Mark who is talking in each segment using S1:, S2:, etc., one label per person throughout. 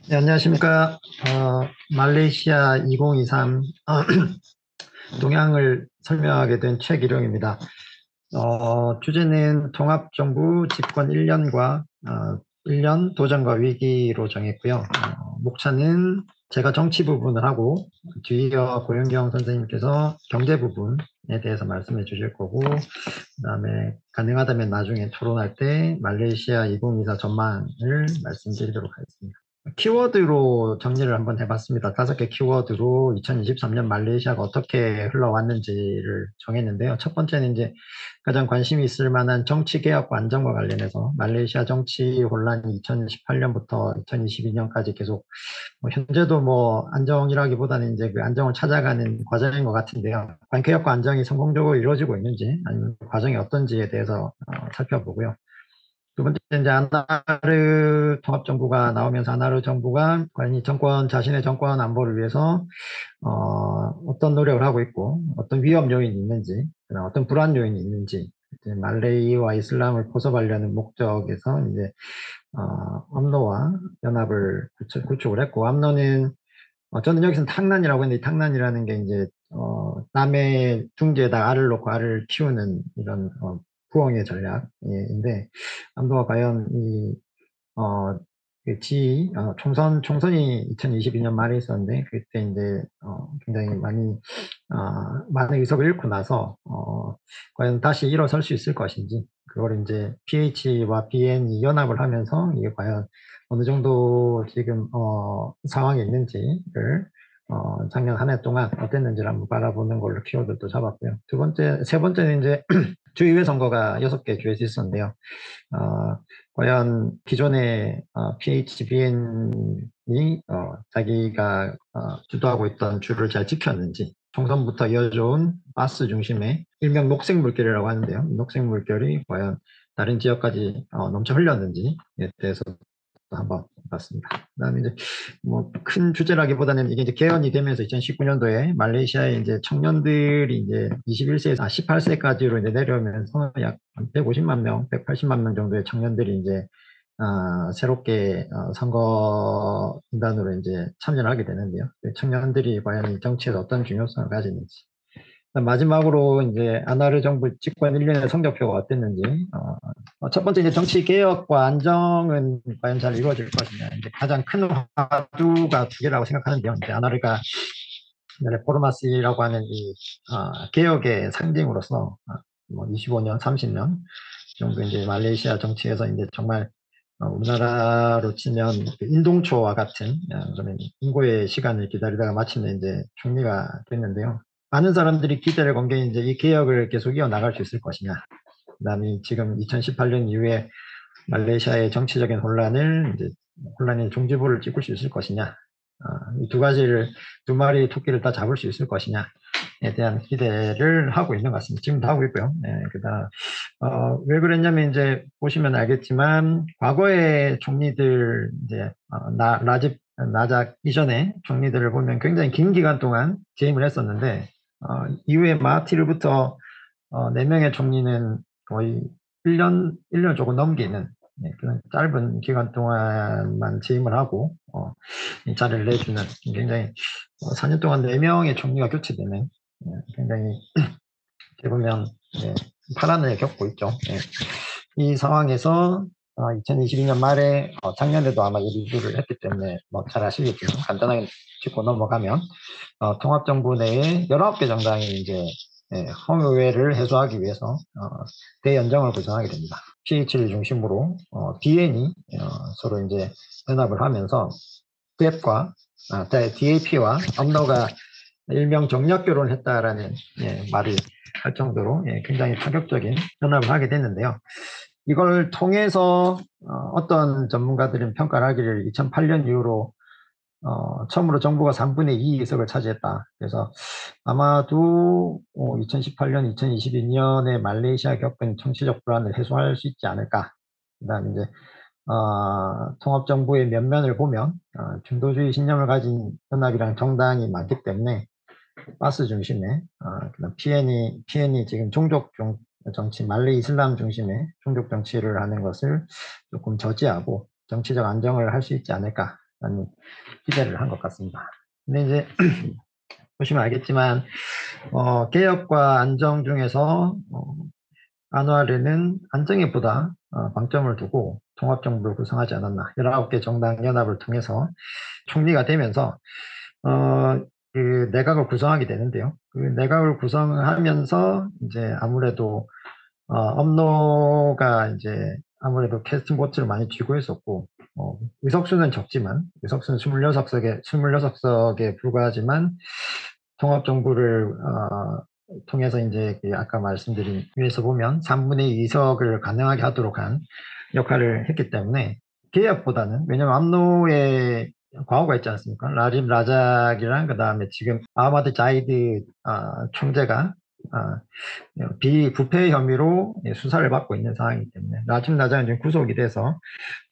S1: 네, 안녕하십니까. 말레이시아 2023 동향을 설명하게 된 최기룡입니다. 주제는 통합정부 집권 1년과 1년 도전과 위기로 정했고요. 목차는 제가 정치 부분을 하고 뒤이어 고윤경 선생님께서 경제 부분에 대해서 말씀해 주실 거고, 그다음에 가능하다면 나중에 토론할 때 말레이시아 2024 전망을 말씀드리도록 하겠습니다. 키워드로 정리를 한번 해봤습니다. 5개 키워드로 2023년 말레이시아가 어떻게 흘러왔는지를 정했는데요. 첫 번째는 이제 가장 관심이 있을 만한 정치 개혁과 안정과 관련해서 말레이시아 정치 혼란이 2018년부터 2022년까지 계속 현재도 안정이라기보다는 이제 그 안정을 찾아가는 과정인 것 같은데요. 과연 개혁과 안정이 성공적으로 이루어지고 있는지 아니면 과정이 어떤지에 대해서 살펴보고요. 두 번째, 이제 아나르 통합정부가 나오면서 아나르 정부가 과연 이 정권, 자신의 정권 안보를 위해서, 어떤 노력을 하고 있고, 어떤 위험 요인이 있는지, 그다음 어떤 불안 요인이 있는지, 이제 말레이와 이슬람을 포섭하려는 목적에서 이제, 암노와 연합을 구축을 했고, 암노는, 저는 여기서는 탕난이라고 했는데, 이 탕난이라는 게 이제, 남의 둥지에다 알을 놓고 알을 키우는 이런, 부엉이의 전략인데, 암도가 과연 어, 총선이 2022년 말에 있었는데, 그때 이제, 굉장히 많은 의석을 잃고 나서, 과연 다시 일어설 수 있을 것인지, 그걸 이제 PH와 BN이 연합을 하면서 이게 과연 어느 정도 지금, 상황이 있는지를, 작년 한 해 동안 어땠는지를 한번 바라보는 걸로 키워드도 잡았고요. 세 번째는 이제 주의회 선거가 6개 주에서 있었는데요. 과연 기존의 PHBN이 자기가 주도하고 있던 주를 잘 지켰는지, 총선부터 이어져온 바스 중심의 일명 녹색 물결이라고 하는데요. 녹색 물결이 과연 다른 지역까지 넘쳐 흘렸는지에 대해서 한번 봤습니다. 그다음에 이제 큰 주제라기보다는 이게 이제 개헌이 되면서 2019년도에 말레이시아의 이제 청년들이 이제 21세에서 18세까지로 이제 내려오면서 약 150만 명, 180만 명 정도의 청년들이 이제 새롭게 선거인단으로 이제 참여를 하게 되는데요. 청년들이 과연 이 정치에서 어떤 중요성을 가지는지. 마지막으로 이제 아나르 정부 집권 1년의 성적표가 어땠는지. 첫 번째 이제 정치 개혁과 안정은 과연 잘 이루어질 것이냐. 이제 가장 큰 화두가 두 개라고 생각하는데요. 이제 아나르가 레포르마시라고 하는 이 개혁의 상징으로서 25년, 30년 정도 이제 말레이시아 정치에서 이제 정말 우리나라로 치면 그 인동초와 같은 그런 인고의 시간을 기다리다가 마침내 이제 총리가 됐는데요. 많은 사람들이 기대를 건 게 이제 이 개혁을 계속 이어나갈 수 있을 것이냐. 그다음에 지금 2018년 이후에 말레이시아의 정치적인 혼란의 종지부를 찍을 수 있을 것이냐. 이 두 마리 토끼를 다 잡을 수 있을 것이냐에 대한 기대를 하고 있는 것 같습니다. 지금도 하고 있고요. 왜 그랬냐면 이제 보시면 알겠지만 과거의 총리들 이제 나작 이전의 총리들을 보면 굉장히 긴 기간 동안 재임을 했었는데 이후에 마하티르부터 4명의 총리는 거의 1년 조금 넘기는 그런 짧은 기간 동안만 재임을 하고 이 자리를 내주는 굉장히 4년 동안 4명의 총리가 교체되는 굉장히 어떻게 보면 파란을 겪고 있죠. 이 상황에서 2022년 말에 작년에도 아마 이 리뷰를 했기 때문에 잘 아시겠지만 간단하게 짚고 넘어가면 통합정부 내에 19개 정당이 이제 허무회를 해소하기 위해서 대연정을 구성하게 됩니다. PH를 중심으로 DN이 서로 이제 연합을 하면서 DAP와 암노가 일명 정략 결혼을 했다라는 말을 할 정도로 굉장히 파격적인 연합을 하게 됐는데요. 이걸 통해서 어떤 전문가들은 평가를 하기를 2008년 이후로 처음으로 정부가 3분의 2 의석을 차지했다. 그래서 아마도 2018년, 2022년에 말레이시아 겪은 정치적 불안을 해소할 수 있지 않을까. 그다음에 이제 통합정부의 면면을 보면 중도주의 신념을 가진 연합이랑 정당이 많기 때문에 바스 중심의 그다음 PN이 지금 정치 말레이 이슬람 중심의 종족 정치를 하는 것을 조금 저지하고 정치적 안정을 할 수 있지 않을까 라는 기대를 한 것 같습니다. 근데 이제 보시면 알겠지만 개혁과 안정 중에서 안화르는 안정에보다 방점을 두고 통합정부를 구성하지 않았나. 19개 정당 연합을 통해서 총리가 되면서 그 내각을 구성하게 되는데요. 그 내각을 구성하면서 이제 아무래도 업로가 이제 아무래도 캐스팅 보트를 많이 쥐고 있었고, 의석수는 적지만, 의석수는 26석에 불과하지만, 통합정부를, 통해서 이제 그 아까 말씀드린 위에서 보면 3분의 2석을 가능하게 하도록 한 역할을 했기 때문에, 개혁보다는, 왜냐면 암노의 과거가 있지 않습니까? 라집 라작이랑 그 다음에 지금 아마드 자이드 총재가 비부패 혐의로 수사를 받고 있는 상황이기 때문에 라집 라작은 지금 구속이 돼서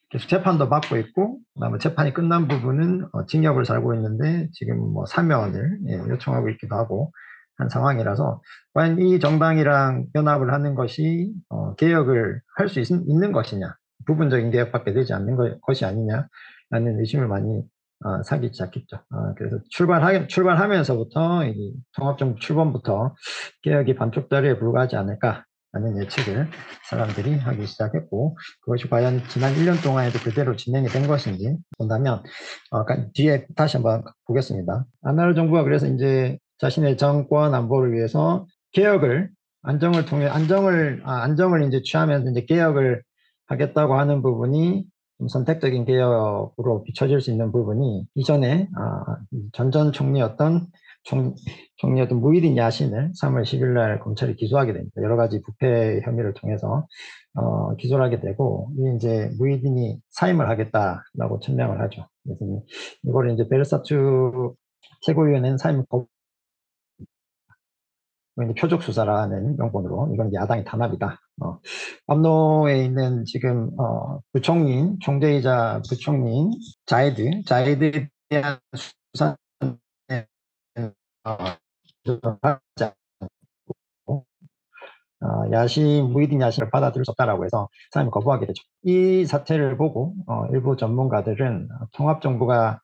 S1: 계속 재판도 받고 있고, 그다음에 재판이 끝난 부분은 징역을 살고 있는데 지금 뭐 사면을 요청하고 있기도 하고 한 상황이라서 과연 이 정당이랑 연합을 하는 것이 개혁을 할 수 있는 것이냐, 부분적인 개혁밖에 되지 않는 것이 아니냐라는 의심을 많이 사기 시작했죠. 그래서 출발하면서부터 이 통합정부 출범부터 개혁이 반쪽짜리에 불과하지 않을까라는 예측을 사람들이 하기 시작했고, 그것이 과연 지난 1년 동안에도 그대로 진행이 된 것인지 본다면, 뒤에 다시 한번 보겠습니다. 안나르 정부가 그래서 이제 자신의 정권 안보를 위해서 개혁을, 안정을 이제 취하면서 이제 개혁을 하겠다고 하는 부분이 좀 선택적인 개혁으로 비춰질 수 있는 부분이 이전에 전전 총리였던 무이딘 야신을 3월 10일 날 검찰이 기소하게 됩니다. 여러 가지 부패 혐의를 통해서 기소를 하게 되고, 이제 무이딘이 사임을 하겠다라고 천명을 하죠. 그래서 이걸 이제 베르사추 최고위원회는 사임을 표적 수사라는 명분으로 이건 야당의 탄압이다. 압로에 있는 지금 부총리인 총재이자 부총리인 자이드에 대한 수사는 하지 않고 무이딘 야신을 받아들일 수 없다라고 해서 사임을 거부하게 되죠. 이 사태를 보고 일부 전문가들은 통합정부가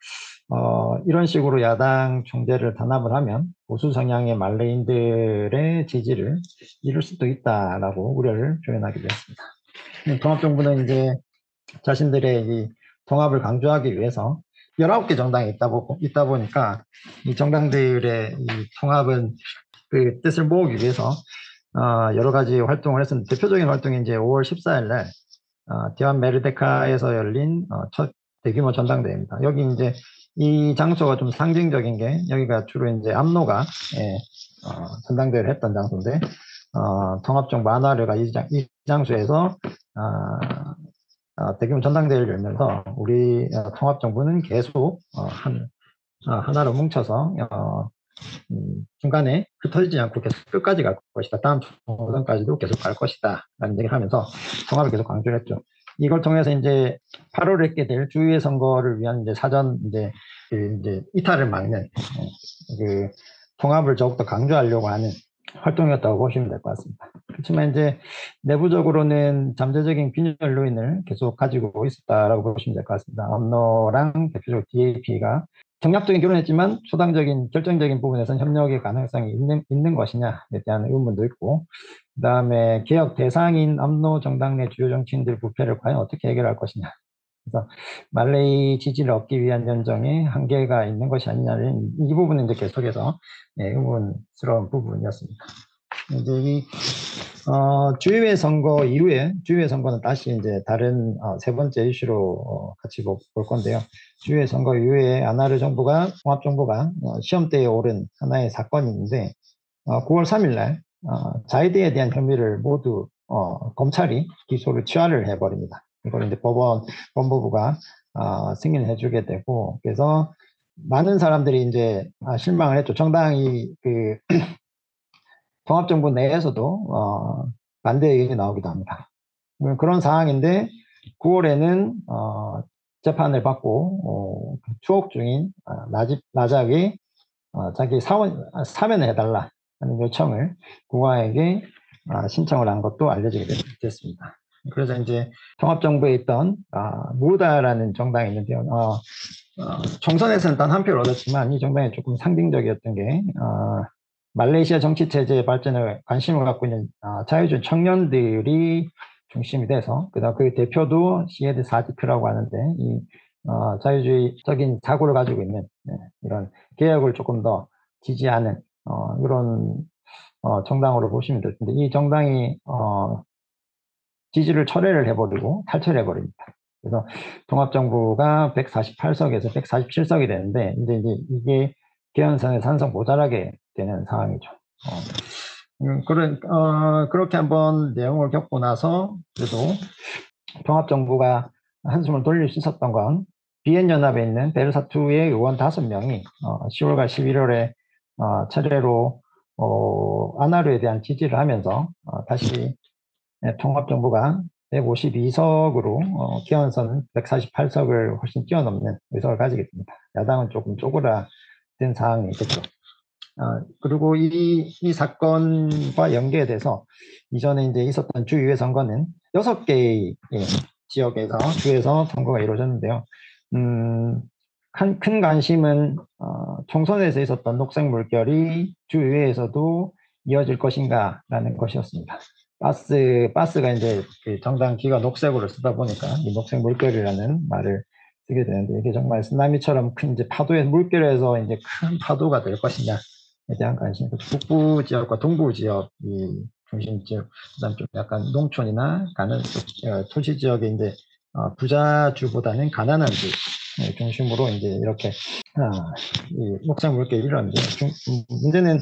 S1: 이런 식으로 야당 총재를 탄압을 하면 보수 성향의 말레인들의 지지를 잃을 수도 있다라고 우려를 표현하게 되었습니다. 통합정부는 이제 자신들의 이 통합을 강조하기 위해서 19개 정당이 있다 보니까 이 정당들의 이 통합은 그 뜻을 모으기 위해서 여러 가지 활동을 했었는데, 대표적인 활동이 이제 5월 14일 날 디완 메르데카에서 열린 첫 대규모 전당대회입니다. 여기 이제 이 장소가 좀 상징적인 게, 여기가 주로 이제 압로가 전당대회를 했던 장소인데, 통합정부 안화르가 이 장소에서 대규모 전당대회를 열면서 우리 통합정부는 계속 하나로 뭉쳐서 중간에 흩어지지 않고 계속 끝까지 갈 것이다. 다음 총선까지도 계속 갈 것이다. 라는 얘기를 하면서 통합을 계속 강조를 했죠. 이걸 통해서 이제 8월에 있게 될 주의회 선거를 위한 이제 사전 이제 이탈을 막는 그 통합을 더욱더 강조하려고 하는 활동이었다고 보시면 될 것 같습니다. 그렇지만 이제 내부적으로는 잠재적인 균열 요인을 계속 가지고 있었다라고 보시면 될 것 같습니다. 엄노랑 대표적으로 DAP가 정략적인 결혼했지만 초당적인 결정적인 부분에서는 협력의 가능성이 있는 것이냐에 대한 의문도 있고, 그 다음에 개혁 대상인 암노 정당 내 주요 정치인들 부패를 과연 어떻게 해결할 것이냐. 그래서 말레이 지지를 얻기 위한 연정에 한계가 있는 것이 아니냐는 이 부분은 이제 계속해서 의문스러운 부분이었습니다. 이제 이 주의회 선거 이후에, 주의회 선거는 다시 이제 다른 세 번째 이슈로 같이 볼 건데요. 주의회 선거 이후에 안하르 정부가, 통합정부가 시험대에 오른 하나의 사건이 있는데, 9월 3일 날 자이드에 대한 혐의를 모두 검찰이 기소를 취하를 해버립니다. 이걸 이제 법무부가 승인해주게 되고, 그래서 많은 사람들이 이제 실망을 했죠. 정당이 그 통합정부 내에서도 반대 의견이 나오기도 합니다. 그런 상황인데 9월에는 재판을 받고 추억 중인 라작이 자기 사면을 해달라 하는 요청을 국가에게 신청을 한 것도 알려지게 됐습니다. 그래서 이제 통합정부에 있던 무다라는 정당이 있는데요. 총선에서는 단 한 표를 얻었지만 이 정당이 조금 상징적이었던 게 말레이시아 정치 체제의 발전에 관심을 갖고 있는 자유주의 청년들이 중심이 돼서 그다음 그 대표도 시에드 사디크라고 하는데 이 자유주의적인 사고를 가지고 있는 이런 개혁을 조금 더 지지하는 이런 정당으로 보시면 될 텐데 이 정당이 지지를 철회를 해버리고 탈퇴해버립니다. 그래서 통합정부가 148석에서 147석이 되는데 이제 이게 개헌선에 산석 모자라게 되는 상황이죠. 그렇게 한번 내용을 겪고 나서 그래도 통합정부가 한숨을 돌릴 수 있었던 건 비엔연합에 있는 베르사투의 의원 5명이 10월과 11월에 차례로 아나루에 대한 지지를 하면서 다시 통합정부가 152석으로 기원선 148석을 훨씬 뛰어넘는 의석을 가지게 됩니다. 야당은 조금 쪼그라든 상황이 있겠죠. 그리고 이 사건과 연계돼서 이전에 이제 있었던 주의회 선거는 6개의 지역에서 주에서 선거가 이루어졌는데요. 큰 관심은 총선에서 있었던 녹색 물결이 주의회에서도 이어질 것인가라는 것이었습니다. 바스가 이제 그 정당 기가 녹색으로 쓰다 보니까 이 녹색 물결이라는 말을 쓰게 되는데 이게 정말 쓰나미처럼 큰 이제 파도의 물결에서 이제 큰 파도가 될 것이냐에 대한 관심. 북부 지역과 동부 지역이 중심 지역, 그다음 좀 약간 농촌이나 가난 토시 지역에 이제 부자주보다는 가난한 주 중심으로 이제 이렇게 이 녹색 물결이 일어났는데 문제는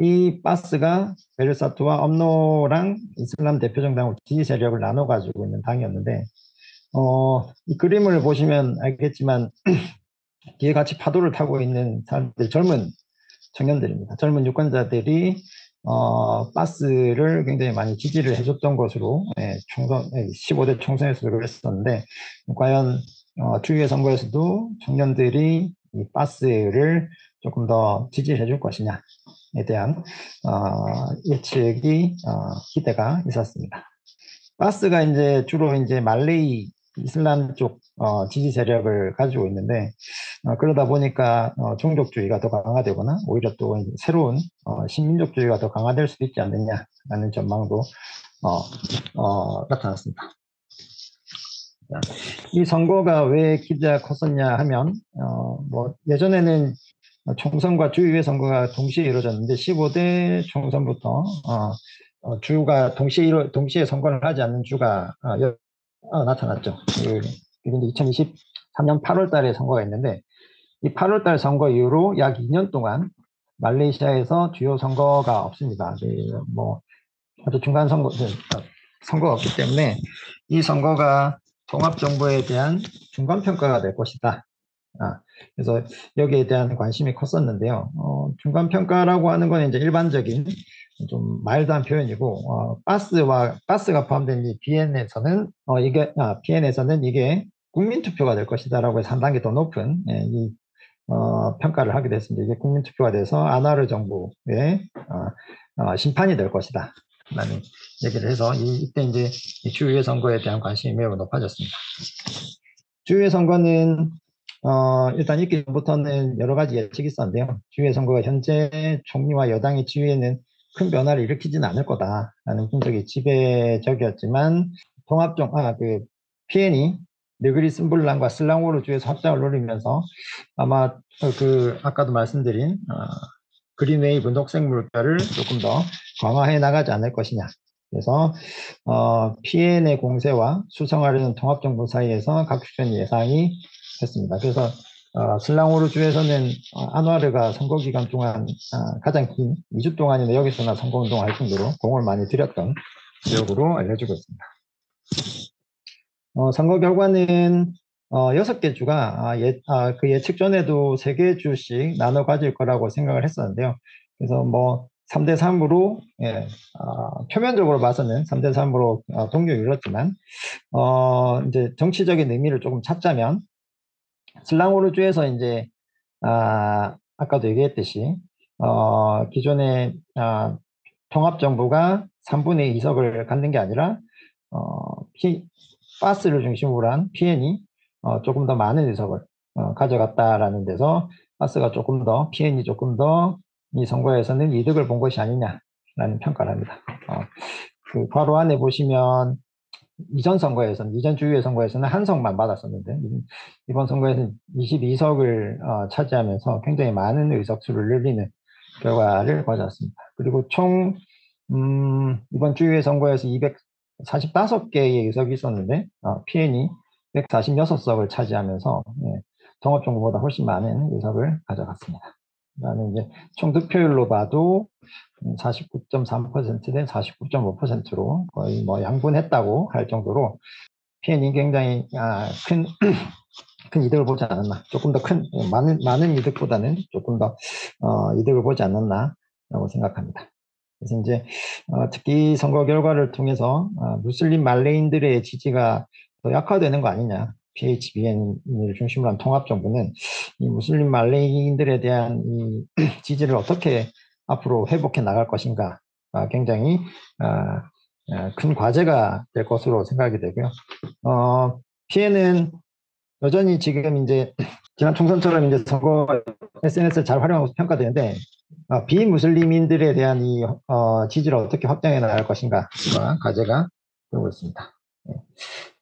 S1: 이 바스가 베르사투와 엄노랑 이슬람 대표정당으로 지지 세력을 나눠 가지고 있는 당이었는데 이 그림을 보시면 알겠지만 뒤에 같이 파도를 타고 있는 사람들 젊은 청년들입니다. 젊은 유권자들이 바스를 굉장히 많이 지지를 해줬던 것으로 총선 15대 총선에서도 그랬었는데 과연 주위의 선거에서도 청년들이 이 바스를 조금 더 지지해 줄 것이냐에 대한 예측이 기대가 있었습니다. 바스가 이제 주로 이제 말레이 이슬람 쪽 지지 세력을 가지고 있는데 그러다 보니까 종족주의가 더 강화되거나 오히려 또 이제 새로운 신민족주의가 더 강화될 수도 있지 않느냐라는 전망도 나타났습니다. 이 선거가 왜 기대가 컸었냐 하면 뭐 예전에는 총선과 주의회 선거가 동시에 이루어졌는데 15대 총선부터 주가 동시에 선거를 하지 않는 주가 나타났죠. 이게 2023년 8월 달에 선거가 있는데 이 8월 달 선거 이후로 약 2년 동안 말레이시아에서 주요 선거가 없습니다. 뭐 아주 중간 선거가 없기 때문에 이 선거가 통합정부에 대한 중간 평가가 될 것이다. 그래서 여기에 대한 관심이 컸었는데요. 중간 평가라고 하는 건 이제 일반적인 좀 마일드한 표현이고, 바스가 포함된 이 BN에서는 이게 국민투표가 될 것이다라고 해서 한 단계 더 높은 평가를 하게 됐습니다. 이게 국민투표가 돼서 아나르 정부의 심판이 될 것이다. 라는 얘기를 해서 이때 이제 주의회 선거에 대한 관심이 매우 높아졌습니다. 주의회 선거는 일단 있기 전부터는 여러 가지 예측이 있었는데요. 주의회 선거가 현재 총리와 여당의 지위에는 큰 변화를 일으키지는 않을 거다라는 분석이 지배적이었지만 PN이 느그리 스불란과 슬랑호르 주에서 확장을 노리면서 아마 아까도 말씀드린 그린웨이브 녹색 물결을 조금 더 강화해 나가지 않을 것이냐. 그래서 PN의 공세와 수성하려는 통합정부 사이에서 각축된 예상이 됐습니다. 그래서 슬랑호르 주에서는 안와르가 선거 기간 동안 가장 긴 2주 동안이나 여기서나 선거운동을 할 정도로 공을 많이 들였던 지역으로 알려지고 있습니다. 선거 결과는 6개 주가 그 예측 전에도 3개 주씩 나눠 가질 거라고 생각을 했었는데요. 그래서 뭐 3대 3으로 표면적으로 봐서는 3대 3으로 동률을 이뤘지만 이제 정치적인 의미를 조금 찾자면 슬랑호르 주에서 이제 아까도 얘기했듯이 기존의 통합정부가 3분의 2석을 갖는 게 아니라 바스를 중심으로 한 PN이 조금 더 많은 의석을 가져갔다라는 데서 바스가 조금 더, PN이 조금 더 이 선거에서는 이득을 본 것이 아니냐라는 평가를 합니다. 그 괄호 안에 보시면 이전 주의 선거에서는 한 석만 받았었는데 이번 선거에서는 22석을 차지하면서 굉장히 많은 의석수를 늘리는 결과를 가져왔습니다. 그리고 총 이번 주의 선거에서 245개의 의석이 있었는데 PN이 146석을 차지하면서 통합정부보다 훨씬 많은 의석을 가져갔습니다. 그다음에 이제 총 득표율로 봐도 49.3%대 49.5%로 거의 뭐 양분했다고 할 정도로 PN이 굉장히 큰 이득을 보지 않았나. 조금 더 많은 이득보다는 조금 더 이득을 보지 않았나라고 생각합니다. 그래서 이제 특히 선거 결과를 통해서 무슬림 말레인들의 지지가 더 약화되는 거 아니냐. PHBN을 중심으로 한 통합정부는 이 무슬림 말레인들에 대한 이 지지를 어떻게 앞으로 회복해 나갈 것인가 굉장히 큰 과제가 될 것으로 생각이 되고요. PN은 여전히 지금 이제 지난 총선처럼 이제 선거 SNS를 잘 활용하고 평가되는데 비무슬림인들에 대한 이 지지를 어떻게 확장해 나갈 것인가 과제가 되고 있습니다.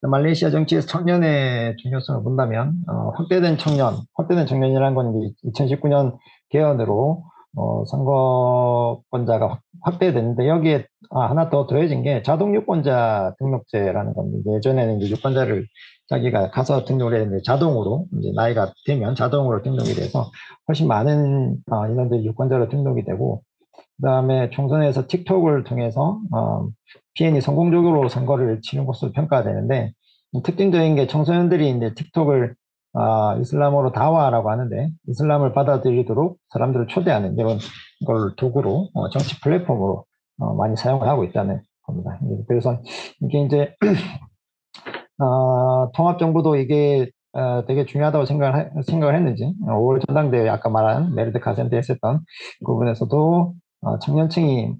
S1: 말레이시아 정치에서 청년의 중요성을 본다면 확대된 청년이라는 건 2019년 개헌으로 선거권자가 확대됐는데 여기에 하나 더 더해진 게 자동 유권자 등록제라는 겁니다. 예전에는 이제 유권자를 자기가 가서 등록을 했는데 자동으로 이제 나이가 되면 자동으로 등록이 돼서 훨씬 많은 인원들이 유권자로 등록이 되고 그다음에 총선에서 틱톡을 통해서 PN이 성공적으로 선거를 치른 것으로 평가되는데 특징적인 게 청소년들이 이제 틱톡을 이슬람어로 다와라고 하는데 이슬람을 받아들이도록 사람들을 초대하는 이런 걸 도구로 정치 플랫폼으로 많이 사용을 하고 있다는 겁니다. 그래서 이게 이제 통합정부도 이게 되게 중요하다고 생각을 했는지 5월 전당대회 아까 말한 메르드 카센데 했었던 그 부분에서도 청년층이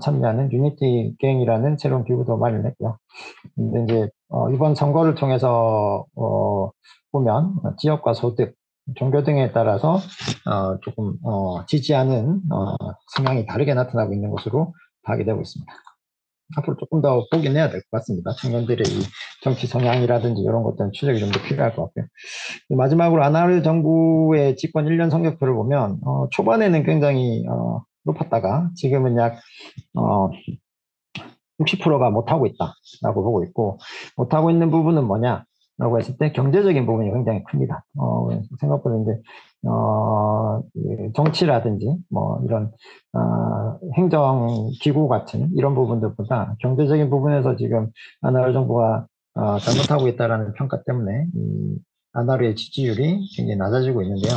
S1: 참여하는 유니티 갱이라는 새로운 기구도 마련했고요. 근데 이제 이번 선거를 통해서 보면 지역과 소득, 종교 등에 따라서 조금 지지하는 성향이 다르게 나타나고 있는 것으로 파악이 되고 있습니다. 앞으로 조금 더 보긴 해야 될 것 같습니다. 청년들의 이 정치 성향이라든지 이런 것들은 추적이 좀 더 필요할 것 같고요. 마지막으로 아나르 정부의 집권 1년 성적표를 보면 초반에는 굉장히 높았다가 지금은 약 60%가 못하고 있다라고 보고 있고 못하고 있는 부분은 뭐냐라고 했을 때 경제적인 부분이 굉장히 큽니다. 생각보다 이제 정치라든지 뭐 이런 행정기구 같은 이런 부분들보다 경제적인 부분에서 지금 아나르 정부가 잘못하고 있다라는 평가 때문에 아나르의 지지율이 굉장히 낮아지고 있는데요.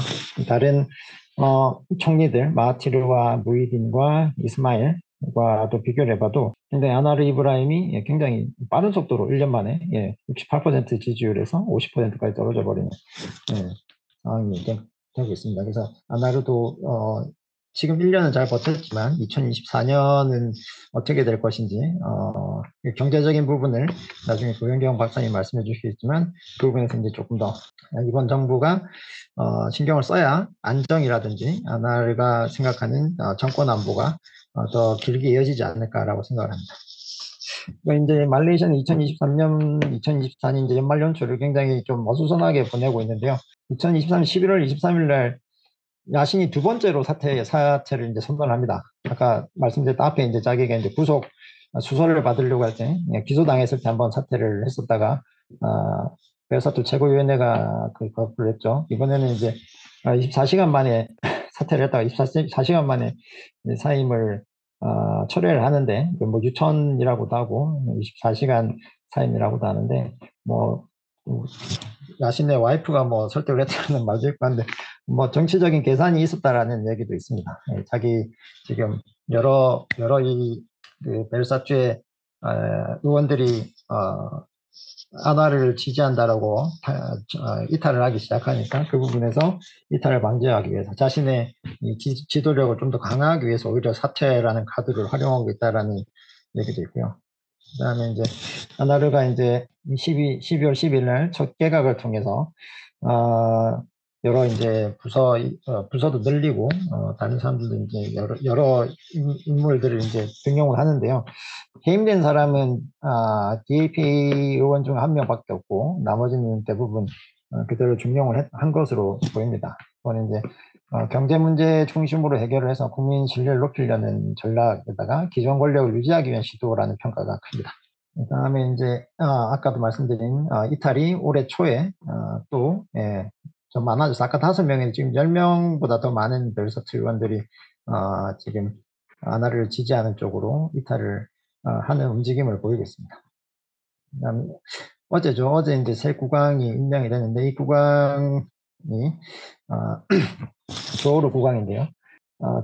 S1: 다른 총리들 마하티르와 무히딘과 이스마일과도 비교를 해봐도 굉장히 아나르 이브라힘이 굉장히 빠른 속도로 1년 만에 68% 지지율에서 50%까지 떨어져 버리는 상황이 되고 있습니다. 그래서 아나르도 지금 1년은 잘 버텼지만 2024년은 어떻게 될 것인지 경제적인 부분을 나중에 고현경 박사님 말씀해 주시겠지만 그 부분에서 이제 조금 더 이번 정부가 신경을 써야 안정이라든지 아나르가 생각하는 정권 안보가 더 길게 이어지지 않을까라고 생각을 합니다. 이제 말레이시아는 2023년, 2024년 이제 연말 연초를 굉장히 좀 어수선하게 보내고 있는데요. 2023년 11월 23일 날 야신이 두 번째로 사퇴를 이제 선언합니다. 아까 말씀드렸던 앞에 이제 자기가 이제 수소를 받으려고 할 때 기소당했을 때 한번 사퇴를 했었다가 베르사투 최고위원회가 그 거부를 했죠. 이번에는 이제 24시간 만에 사퇴를 했다가 24시간 만에 사임을 철회를 하는데 뭐 유천이라고도 하고 24시간 사임이라고도 하는데 뭐 야신의 와이프가 뭐 설득을 했다는 말도 있고 한데 뭐 정치적인 계산이 있었다라는 얘기도 있습니다. 자기 지금 여러 그 베르사투의 의원들이 아나를 지지한다라고 이탈을 하기 시작하니까 그 부분에서 이탈을 방지하기 위해서 자신의 지도력을 좀 더 강화하기 위해서 오히려 사퇴라는 카드를 활용하고 있다라는 얘기도 있고요. 그다음에 이제 아나르가 이제 12월 10일 날 첫 개각을 통해서 어, 여러 이제 부서도 늘리고 다른 사람들도 이제 여러 인물들을 이제 등용을 하는데요. 해임된 사람은 DAP 의원 중 한 명밖에 없고 나머지는 대부분 그대로 중용을 한 것으로 보입니다. 그건 이제 경제 문제 중심으로 해결을 해서 국민 신뢰를 높이려는 전략에다가 기존 권력을 유지하기 위한 시도라는 평가가 큽니다. 그다음에 이제 아까도 말씀드린 이탈이 올해 초에 또 좀 많아져서 아까 5명에 지금 10명보다 더 많은 벨사트 의원들이 지금 아나를 지지하는 쪽으로 이탈을 하는 움직임을 보이고 있습니다. 그다음에 어제죠. 어제 이제 새 국왕이 임명이 됐는데 이 국왕이 조오르 국왕인데요.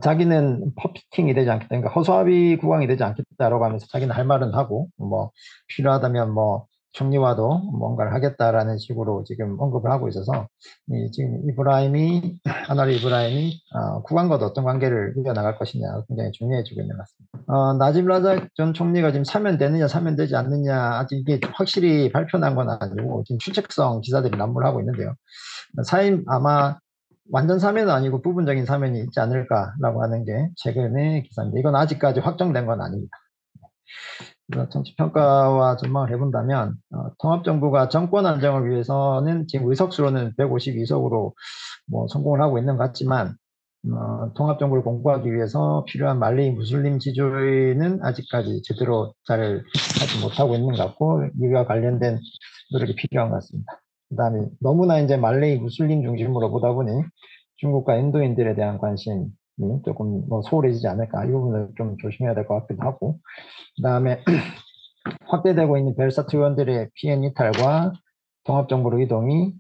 S1: 자기는 퍼피팅이 되지 않겠다. 그러니까 허수아비 국왕이 되지 않겠다라고 하면서 자기는 할 말은 하고, 뭐, 필요하다면 뭐, 총리와도 뭔가를 하겠다라는 식으로 지금 언급을 하고 있어서, 지금 아나르 이브라임이, 국왕과도 어떤 관계를 이어나갈 것이냐 굉장히 중요해지고 있는 것 같습니다. 나집 라자 전 총리가 지금 사면되느냐, 사면되지 않느냐, 아직 이게 확실히 발표난 건 아니고, 지금 추측성 기사들이 난무하고 있는데요. 사임 아마 완전 사면은 아니고 부분적인 사면이 있지 않을까라고 하는 게 최근의 기사인데 이건 아직까지 확정된 건 아닙니다. 정치평가와 전망을 해본다면 통합정부가 정권 안정을 위해서는 지금 의석수로는 152석으로 뭐 성공을 하고 있는 것 같지만 통합정부를 공부하기 위해서 필요한 말레이 무슬림 지주의는 아직까지 제대로 잘 하지 못하고 있는 것 같고 이와 관련된 노력이 필요한 것 같습니다. 그 다음에 너무나 이제 말레이 무슬림 중심으로 보다 보니 중국과 인도인들에 대한 관심이 조금 뭐 소홀해지지 않을까 이 부분을 좀 조심해야 될 것 같기도 하고 그 다음에 확대되고 있는 벨사트 의원들의 피해 이탈과 통합정부로 이동이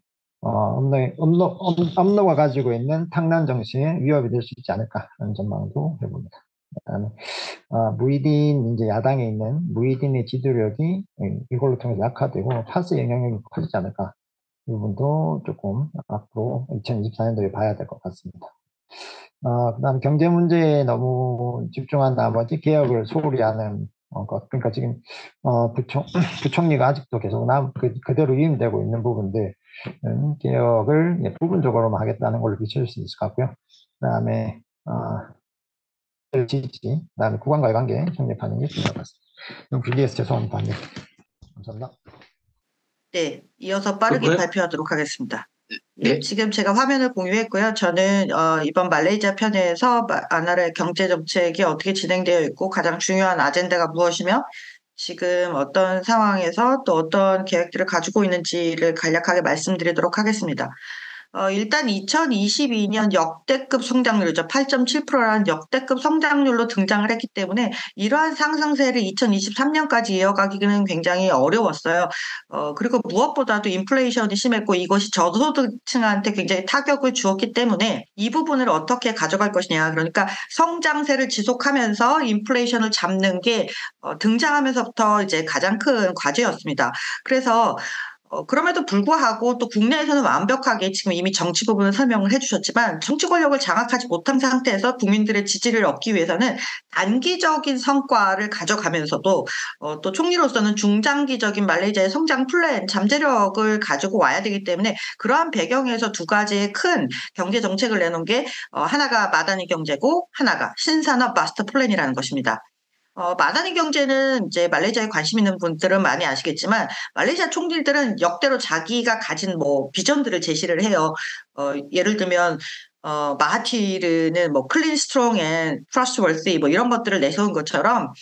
S1: 업로가 가지고 있는 탕란 정신에 위협이 될 수 있지 않을까 하는 전망도 해봅니다. 그다음에 무이딘 이제 야당에 있는 무이딘의 지도력이 이걸로 통해서 약화되고 파스 영향력이 커지지 않을까 이 부분도 조금 앞으로 2024년도에 봐야 될 것 같습니다. 그다음 경제 문제에 너무 집중한 나머지 개혁을 소홀히 하는 그러니까 지금 부총리가 아직도 계속 그대로 위임되고 있는 부분들 개혁을 부분적으로만 하겠다는 걸로 비춰질 수 있을 것 같고요. 그다음에 지지, 그다음에 국왕과의 관계 정립하는 게 중요할 것 같습니다. VDS 죄송합니다. 네. 감사합니다.
S2: 네, 이어서 빠르게 발표하도록 하겠습니다. 네, 지금 제가 화면을 공유했고요. 저는 이번 말레이시아 편에서 아나르의 경제 정책이 어떻게 진행되어 있고 가장 중요한 아젠다가 무엇이며 지금 어떤 상황에서 또 어떤 계획들을 가지고 있는지를 간략하게 말씀드리도록 하겠습니다. 일단 2022년 역대급 성장률이죠. 8.7%라는 역대급 성장률로 등장을 했기 때문에 이러한 상승세를 2023년까지 이어가기는 굉장히 어려웠어요. 그리고 무엇보다도 인플레이션이 심했고 이것이 저소득층한테 굉장히 타격을 주었기 때문에 이 부분을 어떻게 가져갈 것이냐. 그러니까 성장세를 지속하면서 인플레이션을 잡는 게 등장하면서부터 이제 가장 큰 과제였습니다. 그래서 그럼에도 불구하고 또 국내에서는 완벽하게 지금 이미 정치 부분을 설명을 해주셨지만 정치 권력을 장악하지 못한 상태에서 국민들의 지지를 얻기 위해서는 단기적인 성과를 가져가면서도 또 총리로서는 중장기적인 말레이시아의 성장 플랜, 잠재력을 가지고 와야 되기 때문에 그러한 배경에서 두 가지의 큰 경제 정책을 내놓은 게 하나가 마다니 경제고 하나가 신산업 마스터 플랜이라는 것입니다. 마다니 경제는 이제 말레이시아에 관심 있는 분들은 많이 아시겠지만 말레이시아 총리들은 역대로 자기가 가진 뭐 비전들을 제시를 해요. 예를 들면 마하티르는 뭐 클린, 스트롱 앤 트러스트워시 뭐 이런 것들을 내세운 것처럼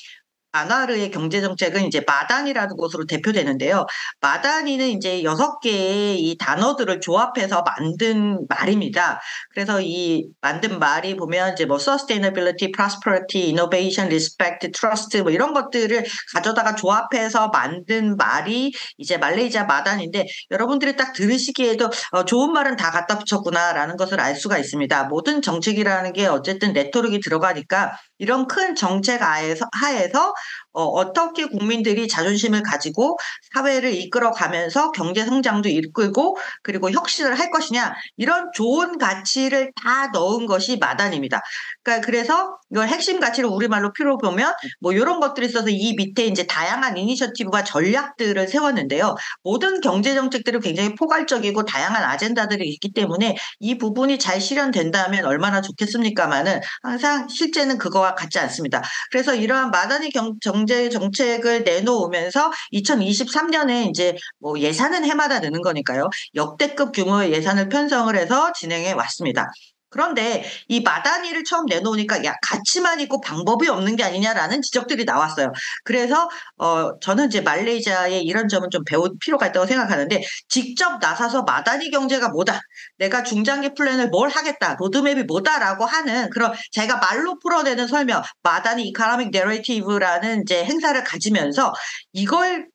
S2: 아나르의 경제 정책은 이제 마다니라는 곳으로 대표되는데요. 마다니는 이제 6개의 이 단어들을 조합해서 만든 말입니다. 그래서 이 만든 말이 보면 이제 뭐 sustainability, prosperity, innovation, respect, trust 뭐 이런 것들을 가져다가 조합해서 만든 말이 이제 말레이시아 마다니인데 여러분들이 딱 들으시기에도 좋은 말은 다 갖다 붙였구나라는 것을 알 수가 있습니다. 모든 정책이라는 게 어쨌든 레토릭이 들어가니까 이런 큰 정책 하에서 어떻게 국민들이 자존심을 가지고 사회를 이끌어가면서 경제 성장도 이끌고 그리고 혁신을 할 것이냐 이런 좋은 가치를 다 넣은 것이 마단입니다. 그러니까 그래서 이걸 핵심 가치를 우리말로 필로 보면 뭐 이런 것들이 있어서 이 밑에 이제 다양한 이니셔티브와 전략들을 세웠는데요. 모든 경제 정책들은 굉장히 포괄적이고 다양한 아젠다들이 있기 때문에 이 부분이 잘 실현된다면 얼마나 좋겠습니까마는 항상 실제는 그거와 같지 않습니다. 그래서 이러한 마단위 경제 정책을 내놓으면서 2023년에 이제 뭐 예산은 해마다 느는 거니까요. 역대급 규모의 예산을 편성을 해서 진행해 왔습니다. 그런데 이 마단위를 처음 내놓으니까 야 가치만 있고 방법이 없는 게 아니냐라는 지적들이 나왔어요. 그래서 저는 이제 말레이시아의 이런 점은 좀 배울 필요가 있다고 생각하는데 직접 나서서 마단위 경제가 뭐다. 내가 중장기 플랜을 뭘 하겠다. 로드맵이 뭐다라고 하는 그런 자기가 말로 풀어내는 설명, 마단위 이코노믹 내러티브라는 이제 행사를 가지면서 이걸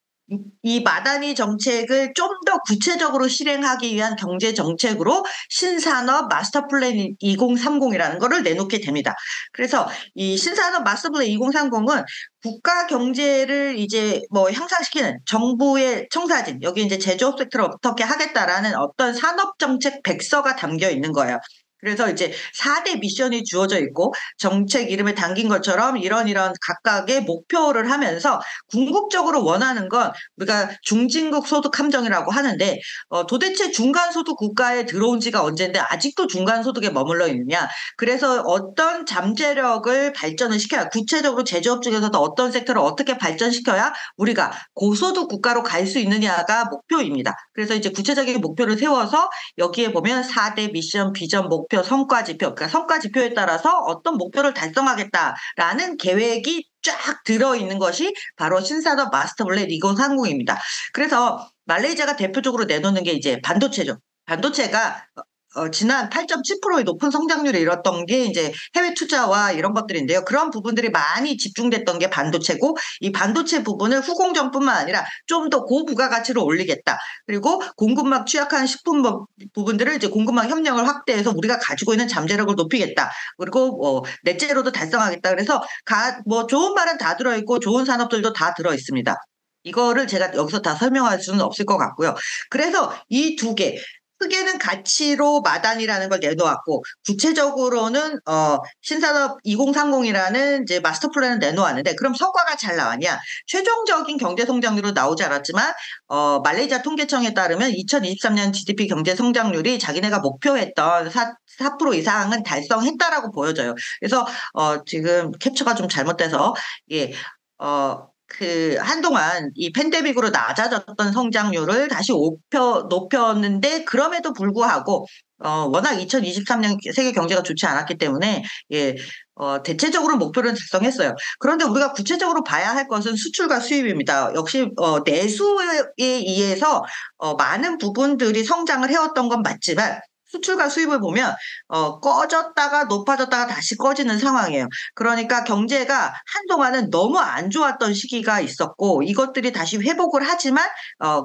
S2: 이 마단위 정책을 좀 더 구체적으로 실행하기 위한 경제 정책으로 신산업 마스터 플랜 2030이라는 거를 내놓게 됩니다. 그래서 이 신산업 마스터 플랜 2030은 국가 경제를 이제 뭐 향상시키는 정부의 청사진, 여기 이제 제조업 섹터를 어떻게 하겠다라는 어떤 산업 정책 백서가 담겨 있는 거예요. 그래서 이제 4대 미션이 주어져 있고 정책 이름에 담긴 것처럼 이런 각각의 목표를 하면서 궁극적으로 원하는 건 우리가 중진국 소득 함정이라고 하는데 도대체 중간소득 국가에 들어온 지가 언젠데 아직도 중간소득에 머물러 있느냐. 그래서 어떤 잠재력을 발전을 시켜야 구체적으로 제조업 중에서도 어떤 섹터를 어떻게 발전시켜야 우리가 고소득 국가로 갈 수 있느냐가 목표입니다. 그래서 이제 구체적인 목표를 세워서 여기에 보면 4대 미션, 비전, 목표, 성과 지표, 그러니까 성과 지표에 따라서 어떤 목표를 달성하겠다라는 계획이 쫙 들어있는 것이 바로 신산업 마스터 플랜 2030입니다. 그래서 말레이시아가 대표적으로 내놓는 게 이제 반도체죠. 반도체가 지난 8.7%의 높은 성장률을 이뤘던 게 이제 해외 투자와 이런 것들인데요. 그런 부분들이 많이 집중됐던 게 반도체고 이 반도체 부분을 후공정뿐만 아니라 좀 더 고부가가치로 올리겠다. 그리고 공급망 취약한 식품 부분들을 이제 공급망 협력을 확대해서 우리가 가지고 있는 잠재력을 높이겠다. 그리고 넷째로도 달성하겠다. 그래서 뭐 좋은 말은 다 들어있고 좋은 산업들도 다 들어있습니다. 이거를 제가 여기서 다 설명할 수는 없을 것 같고요. 그래서 이 두 개, 크게는 가치로 마단이라는 걸 내놓았고 구체적으로는 신산업 2030이라는 이제 마스터 플랜을 내놓았는데 그럼 성과가 잘 나왔냐? 최종적인 경제 성장률은 나오지 않았지만 말레이시아 통계청에 따르면 2023년 GDP 경제 성장률이 자기네가 목표했던 4% 이상은 달성했다라고 보여져요. 그래서 지금 캡처가 좀 잘못돼서 예. 한동안 이 팬데믹으로 낮아졌던 성장률을 다시 높였는데, 그럼에도 불구하고, 워낙 2023년 세계 경제가 좋지 않았기 때문에, 예, 대체적으로 목표를 달성했어요. 그런데 우리가 구체적으로 봐야 할 것은 수출과 수입입니다. 역시, 내수에 의해서, 많은 부분들이 성장을 해왔던 건 맞지만, 수출과 수입을 보면 꺼졌다가 높아졌다가 다시 꺼지는 상황이에요. 그러니까 경제가 한동안은 너무 안 좋았던 시기가 있었고 이것들이 다시 회복을 하지만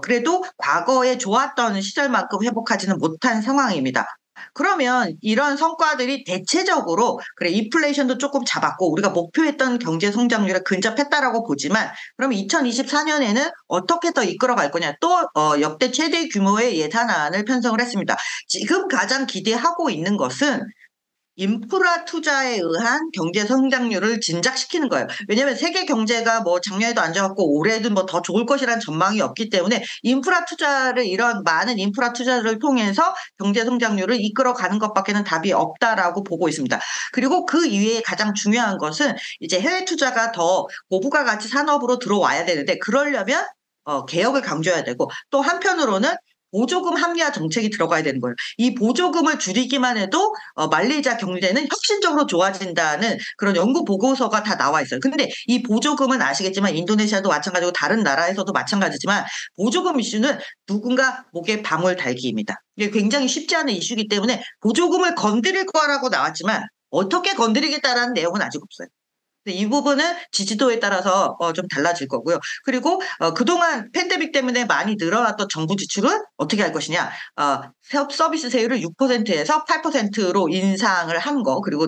S2: 그래도 과거에 좋았던 시절만큼 회복하지는 못한 상황입니다. 그러면 이런 성과들이 대체적으로 그래 인플레이션도 조금 잡았고 우리가 목표했던 경제 성장률에 근접했다라고 보지만 그럼 2024년에는 어떻게 더 이끌어갈 거냐. 또 역대 최대 규모의 예산안을 편성을 했습니다. 지금 가장 기대하고 있는 것은 인프라 투자에 의한 경제 성장률을 진작시키는 거예요. 왜냐하면 세계 경제가 뭐 작년에도 안 좋았고 올해도 뭐 더 좋을 것이라는 전망이 없기 때문에 인프라 투자를 이런 많은 인프라 투자를 통해서 경제 성장률을 이끌어가는 것밖에는 답이 없다라고 보고 있습니다. 그리고 그 이외에 가장 중요한 것은 이제 해외 투자가 더 고부가 가치 산업으로 들어와야 되는데 그러려면 개혁을 강조해야 되고 또 한편으로는 보조금 합리화 정책이 들어가야 되는 거예요. 이 보조금을 줄이기만 해도 말레이시아 경제는 혁신적으로 좋아진다는 그런 연구 보고서가 다 나와 있어요. 근데 이 보조금은 아시겠지만 인도네시아도 마찬가지고 다른 나라에서도 마찬가지지만 보조금 이슈는 누군가 목에 방울 달기입니다. 이게 굉장히 쉽지 않은 이슈이기 때문에 보조금을 건드릴 거라고 나왔지만 어떻게 건드리겠다라는 내용은 아직 없어요. 이 부분은 지지도에 따라서 좀 달라질 거고요. 그리고 그동안 팬데믹 때문에 많이 늘어났던 정부 지출은 어떻게 할 것이냐? 서비스 세율을 6%에서 8%로 인상을 한 거, 그리고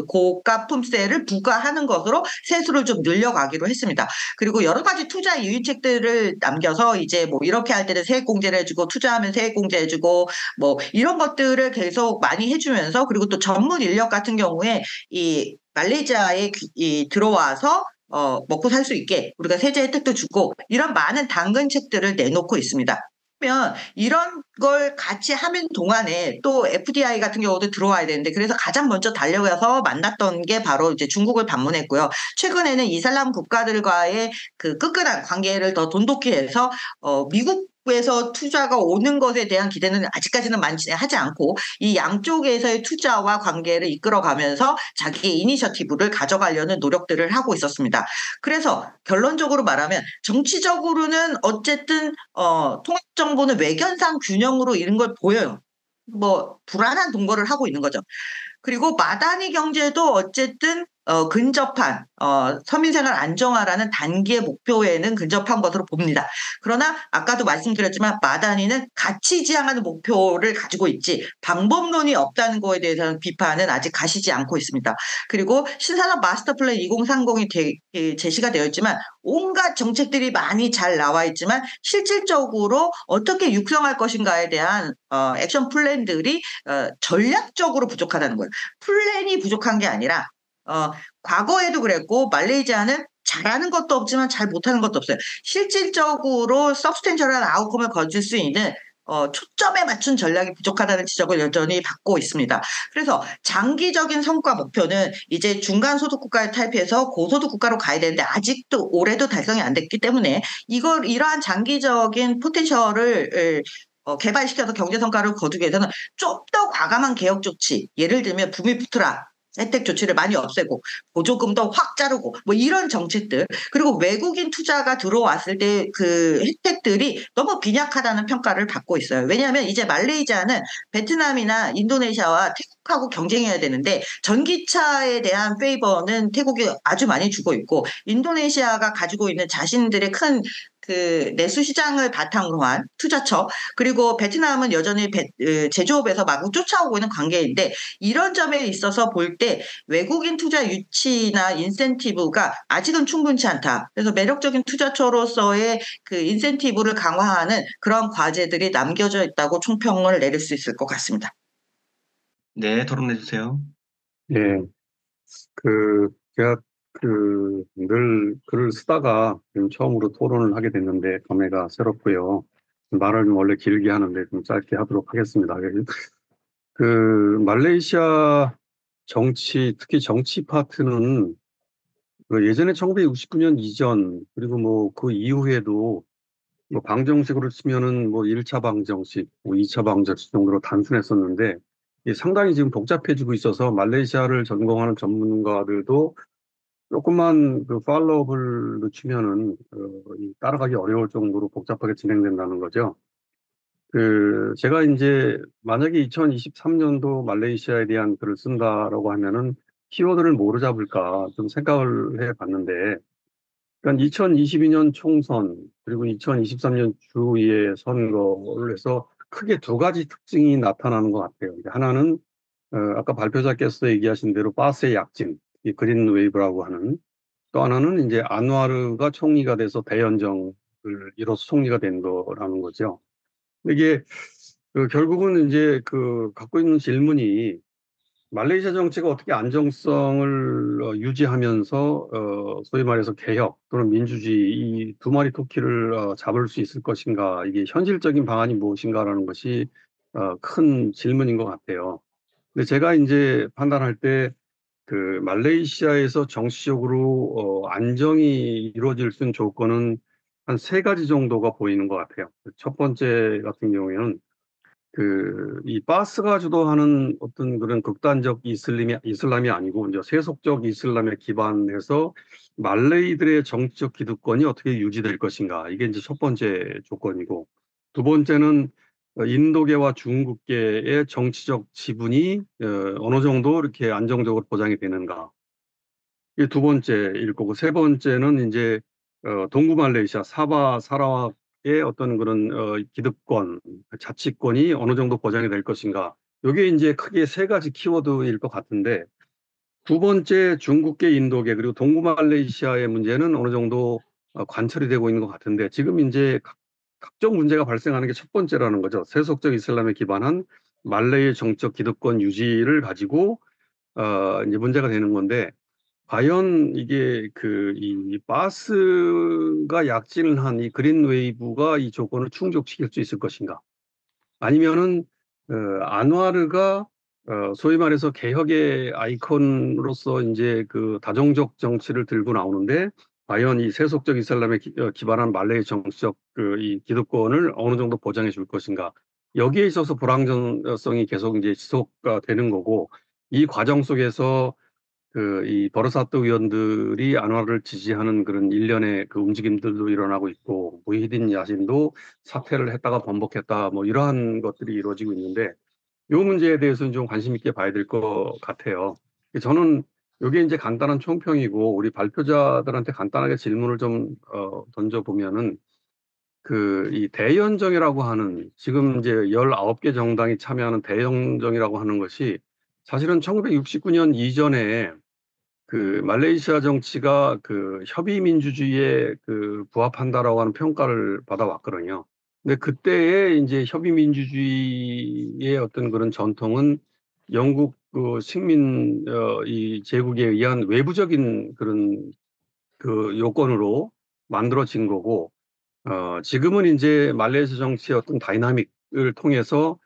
S2: 고가 품세를 부과하는 것으로 세수를 좀 늘려가기로 했습니다. 그리고 여러 가지 투자 유의책들을 남겨서 이제 뭐 이렇게 할 때는 세액공제를 해주고 투자하면 세액공제해주고 뭐 이런 것들을 계속 많이 해주면서, 그리고 또 전문 인력 같은 경우에 이 말레이시아에 들어와서 먹고 살 수 있게 우리가 세제 혜택도 주고 이런 많은 당근책들을 내놓고 있습니다. 그러면 이런 걸 같이 하는 동안에 또 FDI 같은 경우도 들어와야 되는데, 그래서 가장 먼저 달려가서 만났던 게 바로 이제 중국을 방문했고요. 최근에는 이슬람 국가들과의 그 끈끈한 관계를 더 돈독히 해서 미국에서 투자가 오는 것에 대한 기대는 아직까지는 많지 하지 않고 이 양쪽에서의 투자와 관계를 이끌어가면서 자기의 이니셔티브를 가져가려는 노력들을 하고 있었습니다. 그래서 결론적으로 말하면 정치적으로는 어쨌든 통합정부는 외견상 균형으로 이런 걸 보여요. 뭐 불안한 동거를 하고 있는 거죠. 그리고 마다니 경제도 어쨌든 근접한 서민생활 안정화라는 단기의 목표에는 근접한 것으로 봅니다. 그러나 아까도 말씀드렸지만 마다니는 가치 지향하는 목표를 가지고 있지 방법론이 없다는 거에 대해서는 비판은 아직 가시지 않고 있습니다. 그리고 신산업 마스터 플랜 2030이 제시가 되어 있지만 온갖 정책들이 많이 잘 나와 있지만 실질적으로 어떻게 육성할 것인가에 대한 액션 플랜들이 전략적으로 부족하다는 거예요. 플랜이 부족한 게 아니라 과거에도 그랬고 말레이시아는 잘하는 것도 없지만 잘 못하는 것도 없어요. 실질적으로 서브스텐셜한 아웃컴을 거둘 수 있는 초점에 맞춘 전략이 부족하다는 지적을 여전히 받고 있습니다. 그래서 장기적인 성과 목표는 이제 중간소득 국가를 타입해서 고소득 국가로 가야 되는데 아직도 올해도 달성이 안 됐기 때문에 이러한 장기적인 포텐셜을 개발시켜서 경제 성과를 거두기 위해서는 좀 더 과감한 개혁 조치, 예를 들면 부미푸트라 혜택 조치를 많이 없애고 보조금도 확 자르고 뭐 이런 정책들, 그리고 외국인 투자가 들어왔을 때 그 혜택들이 너무 빈약하다는 평가를 받고 있어요. 왜냐하면 이제 말레이시아는 베트남이나 인도네시아와 태국하고 경쟁해야 되는데 전기차에 대한 페이버는 태국이 아주 많이 주고 있고 인도네시아가 가지고 있는 자신들의 큰 그 내수 시장을 바탕으로 한 투자처, 그리고 베트남은 여전히 제조업에서 마구 쫓아오고 있는 관계인데 이런 점에 있어서 볼 때 외국인 투자 유치나 인센티브가 아직은 충분치 않다. 그래서 매력적인 투자처로서의 그 인센티브를 강화하는 그런 과제들이 남겨져 있다고 총평을 내릴 수 있을 것 같습니다.
S3: 네, 토론해 주세요.
S4: 예, 제가 늘 글을 쓰다가 지금 처음으로 토론을 하게 됐는데 감회가 새롭고요. 말을 좀 원래 길게 하는데 좀 짧게 하도록 하겠습니다. 말레이시아 정치, 특히 정치 파트는 예전에 1969년 이전, 그리고 뭐 그 이후에도 뭐 방정식으로 치면은 뭐 1차 방정식, 뭐 2차 방정식 정도로 단순했었는데 이게 상당히 지금 복잡해지고 있어서 말레이시아를 전공하는 전문가들도 조금만 팔로업을 늦추면은 따라가기 어려울 정도로 복잡하게 진행된다는 거죠. 제가 이제 만약에 2023년도 말레이시아에 대한 글을 쓴다라고 하면은 키워드를 뭐로 잡을까 좀 생각을 해봤는데, 그러니까 2022년 총선 그리고 2023년 주의 선거를 해서 크게 두 가지 특징이 나타나는 것 같아요. 하나는 아까 발표자께서 얘기하신 대로 바스의 약진, 이 그린 웨이브라고 하는, 또 하나는 이제 안와르가 총리가 돼서 대연정을 이뤄서 총리가 된 거라는 거죠. 이게 결국은 이제 갖고 있는 질문이 말레이시아 정치가 어떻게 안정성을 유지하면서 소위 말해서 개혁 또는 민주주의 이 두 마리 토끼를 잡을 수 있을 것인가, 이게 현실적인 방안이 무엇인가라는 것이 큰 질문인 것 같아요. 근데 제가 이제 판단할 때 말레이시아에서 정치적으로 안정이 이루어질 수 있는 조건은 한 세 가지 정도가 보이는 것 같아요. 첫 번째 같은 경우에는 이 바스가 주도하는 어떤 그런 극단적 이슬람이 아니고 이제 세속적 이슬람에 기반해서 말레이들의 정치적 기득권이 어떻게 유지될 것인가, 이게 이제 첫 번째 조건이고, 두 번째는 인도계와 중국계의 정치적 지분이 어느 정도 이렇게 안정적으로 보장이 되는가. 이게 두 번째일 거고, 세 번째는 이제 동구 말레이시아 사바 사라왁의 어떤 그런 기득권, 자치권이 어느 정도 보장이 될 것인가. 이게 이제 크게 세 가지 키워드일 것 같은데, 두 번째 중국계, 인도계, 그리고 동구 말레이시아의 문제는 어느 정도 관철이 되고 있는 것 같은데, 지금 이제 각종 문제가 발생하는 게 첫 번째라는 거죠. 세속적 이슬람에 기반한 말레이 정적 기득권 유지를 가지고 이제 문제가 되는 건데, 과연 이게 이 바스가 약진을 한 이 그린 웨이브가 이 조건을 충족시킬 수 있을 것인가? 아니면은 안와르가 소위 말해서 개혁의 아이콘으로서 이제 그 다종족 정치를 들고 나오는데, 과연 이 세속적 이슬람에 기반한 말레이 정치적 이 기득권을 어느 정도 보장해 줄 것인가? 여기에 있어서 불안정성이 계속 이제 지속가 되는 거고, 이 과정 속에서 이 버르사트 의원들이 안와를 지지하는 그런 일련의 그 움직임들도 일어나고 있고, 무히딘 야신도 사퇴를 했다가 번복했다, 뭐 이러한 것들이 이루어지고 있는데, 이 문제에 대해서는 좀 관심 있게 봐야 될 것 같아요. 저는 이게 이제 간단한 총평이고, 우리 발표자들한테 간단하게 질문을 좀 던져보면은, 이 대연정이라고 하는, 지금 이제 19개 정당이 참여하는 대연정이라고 하는 것이 사실은 1969년 이전에 말레이시아 정치가 협의 민주주의에 부합한다라고 하는 평가를 받아왔거든요. 근데 그때의 이제 협의 민주주의의 어떤 그런 전통은 영국 식민 이 제국에 의한 외부적인 그런 요건으로 만들어진 거고, 지금은 이제 말레이시아 정치의 어떤 다이나믹을 통해서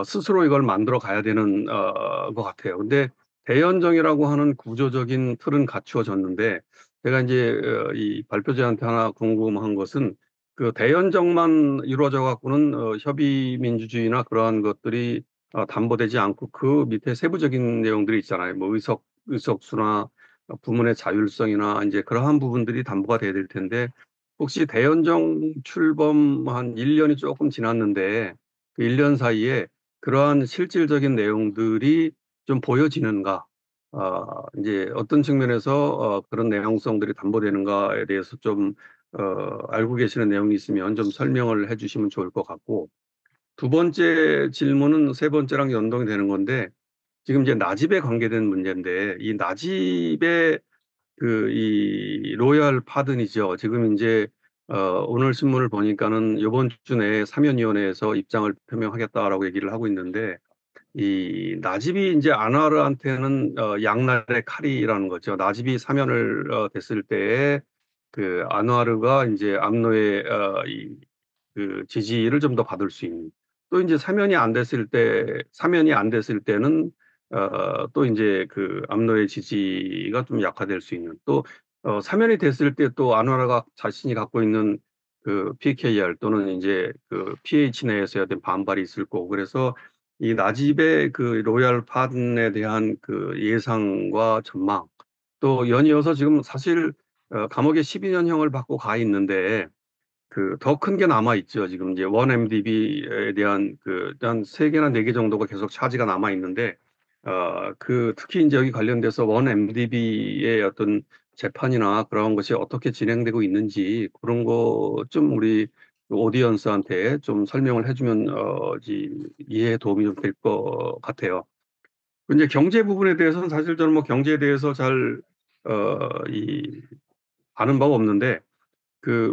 S4: 스스로 이걸 만들어 가야 되는 것 같아요. 근데 대연정이라고 하는 구조적인 틀은 갖추어졌는데, 제가 이제 이 발표자한테 하나 궁금한 것은, 대연정만 이루어져 갖고는 협의 민주주의나 그러한 것들이 담보되지 않고, 그 밑에 세부적인 내용들이 있잖아요. 뭐 의석수나 부문의 자율성이나 이제 그러한 부분들이 담보가 돼야 될 텐데, 혹시 대연정 출범 한 1년이 조금 지났는데, 그 1년 사이에 그러한 실질적인 내용들이 좀 보여지는가? 이제 어떤 측면에서 그런 내용성들이 담보되는가에 대해서 좀 알고 계시는 내용이 있으면 좀 설명을 해주시면 좋을 것 같고, 두 번째 질문은 세 번째랑 연동이 되는 건데, 지금 이제 나집에 관계된 문제인데, 이 나집의 이 로얄 파든이죠. 지금 이제 오늘 신문을 보니까는 이번 주 내에 사면위원회에서 입장을 표명하겠다라고 얘기를 하고 있는데, 이 나집이 이제 안와르한테는 양날의 칼이라는 거죠. 나집이 사면을 됐을 때에 안와르가 이제 암노의 지지를 좀 더 받을 수 있는, 또 이제 사면이 안 됐을 때는 또 이제 암노의 지지가 좀 약화될 수 있는, 또 사면이 됐을 때 또 안와라가 자신이 갖고 있는 PKR 또는 이제 PH 내에서의 어떤 반발이 있을 거고, 그래서 이 나집의 로얄 파든에 대한 예상과 전망, 또 연이어서 지금 사실 감옥에 12년형을 받고 가 있는데, 더 큰 게 남아 있죠. 지금 이제 원 MDB에 대한 한 3개나 4개 정도가 계속 차지가 남아 있는데, 특히 이제 여기 관련돼서 원 MDB의 어떤 재판이나 그런 것이 어떻게 진행되고 있는지, 그런 거 좀 우리 오디언스한테 좀 설명을 해주면 이해에 도움이 좀 될 것 같아요. 이제 경제 부분에 대해서는 사실 저는 뭐 경제에 대해서 잘 아는 바가 없는데,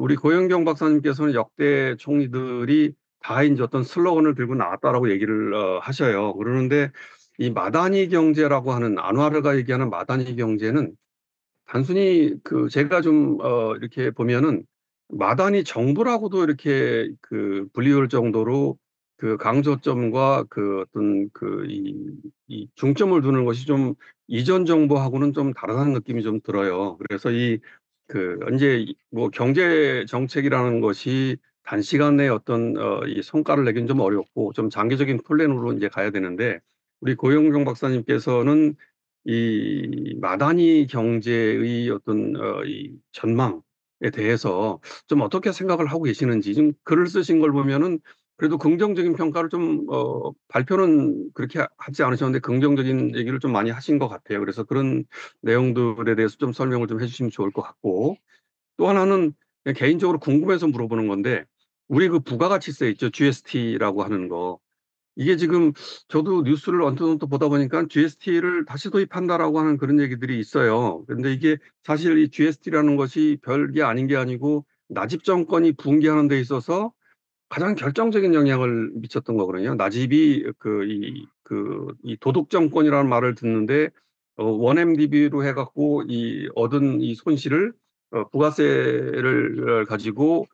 S4: 우리 고영경 박사님께서는 역대 총리들이 다 이제 어떤 슬로건을 들고 나왔다라고 얘기를 하셔요. 그러는데 이 마다니 경제라고 하는, 안와르가 얘기하는 마다니 경제는 단순히 제가 좀 이렇게 보면은 마다니 정부라고도 이렇게 불리울 정도로 강조점과 어떤 이 중점을 두는 것이 좀 이전 정부하고는 좀 다르다는 느낌이 좀 들어요. 그래서 이제 뭐 경제 정책이라는 것이 단시간 내에 어떤 이 성과를 내기는 좀 어렵고, 좀 장기적인 플랜으로 이제 가야 되는데, 우리 고영경 박사님께서는 이 마다니 경제의 어떤 이 전망에 대해서 좀 어떻게 생각을 하고 계시는지, 좀 글을 쓰신 걸 보면은 그래도 긍정적인 평가를 좀 발표는 그렇게 하지 않으셨는데 긍정적인 얘기를 좀 많이 하신 것 같아요. 그래서 그런 내용들에 대해서 좀 설명을 좀 해주시면 좋을 것 같고, 또 하나는 그냥 개인적으로 궁금해서 물어보는 건데, 우리 그 부가가치세 있죠, GST라고 하는 거. 이게 지금 저도 뉴스를 언뜻 보다 보니까 GST를 다시 도입한다라고 하는 그런 얘기들이 있어요. 그런데 이게 사실 이 GST라는 것이 별게 아닌 게 아니고 나집 정권이 붕괴하는 데 있어서 가장 결정적인 영향을 미쳤던 거거든요. 나집이 이 도둑 정권이라는 말을 듣는데, 1MDB로 해갖고 얻은 이 손실을, 부가세를 가지고,